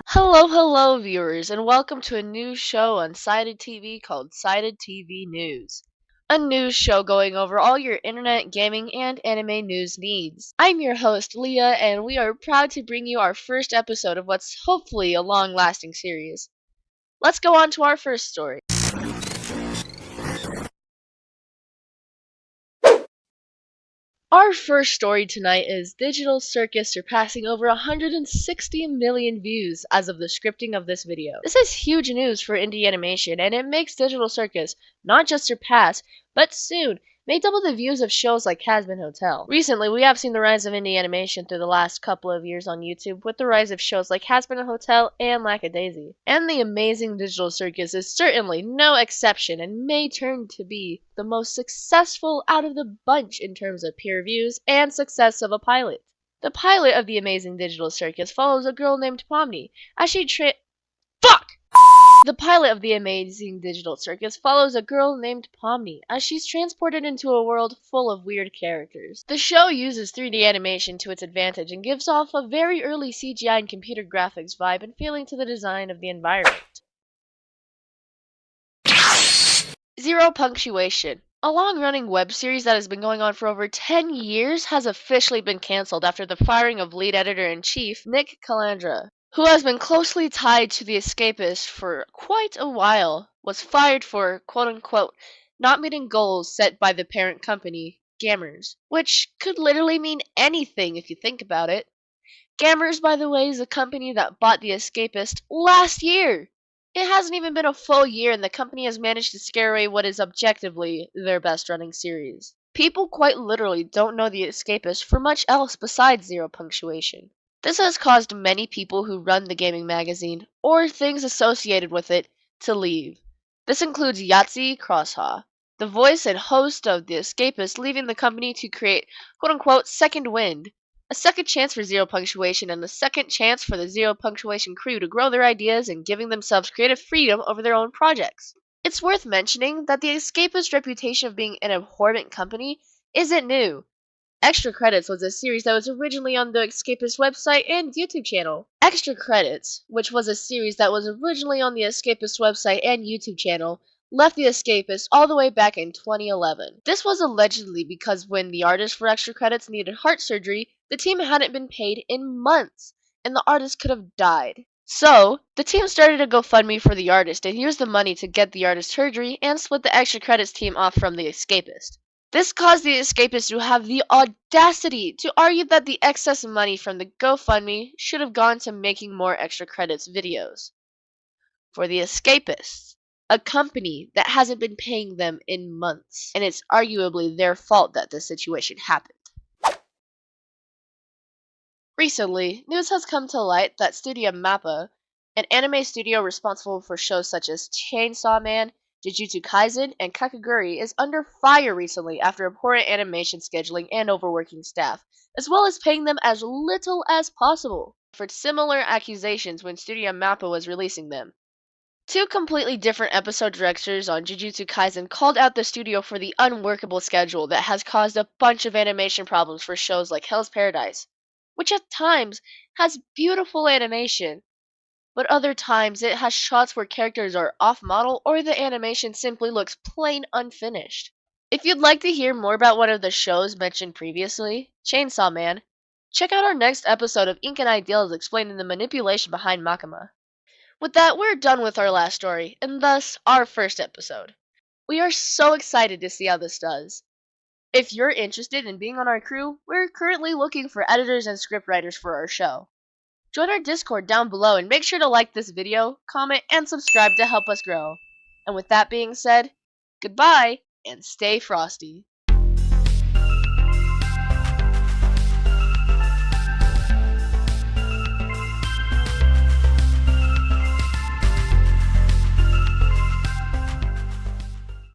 Hello, viewers, and welcome to a new show on ScytedTV called ScytedTV News. A news show going over all your internet, gaming, and anime news needs. I'm your host, Leah, and we are proud to bring you our first episode of what's hopefully a long-lasting series. Let's go on to our first story. Our first story tonight is Digital Circus surpassing over 160 million views as of the scripting of this video. This is huge news for indie animation, and it makes Digital Circus not just surpass, but soon may double the views of shows like Hazbin Hotel. Recently, we have seen the rise of indie animation through the last couple of years on YouTube with the rise of shows like Hazbin Hotel and Lackadaisy. And the amazing Digital Circus is certainly no exception and may turn to be the most successful out of the bunch in terms of peer reviews and success of a pilot. The pilot of the amazing Digital Circus follows a girl named Pomni as she The pilot of the amazing Digital Circus follows a girl named Pomni as she's transported into a world full of weird characters. The show uses 3D animation to its advantage and gives off a very early CGI and computer graphics vibe and feeling to the design of the environment. Zero Punctuation. A long-running web series that has been going on for over 10 years has officially been cancelled after the firing of lead editor-in-chief Nick Calandra, who has been closely tied to the Escapist for quite a while, was fired for quote-unquote not meeting goals set by the parent company, Gamers, which could literally mean anything if you think about it. Gamers, by the way, is a company that bought the Escapist last year. It hasn't even been a full year and the company has managed to scare away what is objectively their best running series. People quite literally don't know the Escapist for much else besides Zero Punctuation. This has caused many people who run the gaming magazine, or things associated with it, to leave. This includes Yahtzee Crosshaw, the voice and host of The Escapist, leaving the company to create quote-unquote second wind, a second chance for Zero Punctuation and a second chance for the Zero Punctuation crew to grow their ideas and giving themselves creative freedom over their own projects. It's worth mentioning that The Escapist reputation of being an abhorrent company isn't new. Extra Credits was a series that was originally on the Escapist website and YouTube channel. Extra Credits, which was a series that was originally on the Escapist website and YouTube channel, left the Escapist all the way back in 2011. This was allegedly because when the artist for Extra Credits needed heart surgery, the team hadn't been paid in months, and the artist could have died. So, the team started a GoFundMe for the artist and used the money to get the artist surgery and split the Extra Credits team off from the Escapist. This caused the Escapist to have the audacity to argue that the excess money from the GoFundMe should have gone to making more Extra Credits videos. For the Escapists, a company that hasn't been paying them in months, and it's arguably their fault that this situation happened. Recently, news has come to light that Studio MAPPA, an anime studio responsible for shows such as Chainsaw Man, Jujutsu Kaisen, and Kakaguri, is under fire recently after abhorrent animation scheduling and overworking staff, as well as paying them as little as possible for similar accusations when Studio MAPPA was releasing them. Two completely different episode directors on Jujutsu Kaisen called out the studio for the unworkable schedule that has caused a bunch of animation problems for shows like Hell's Paradise, which at times has beautiful animation, but other times it has shots where characters are off-model or the animation simply looks plain unfinished. If you'd like to hear more about one of the shows mentioned previously, Chainsaw Man, check out our next episode of Ink and Ideals explaining the manipulation behind Makima. With that, we're done with our last story, and thus our first episode. We are so excited to see how this does. If you're interested in being on our crew, we're currently looking for editors and scriptwriters for our show. Join our Discord down below and make sure to like this video, comment, and subscribe to help us grow. And with that being said, goodbye and stay frosty.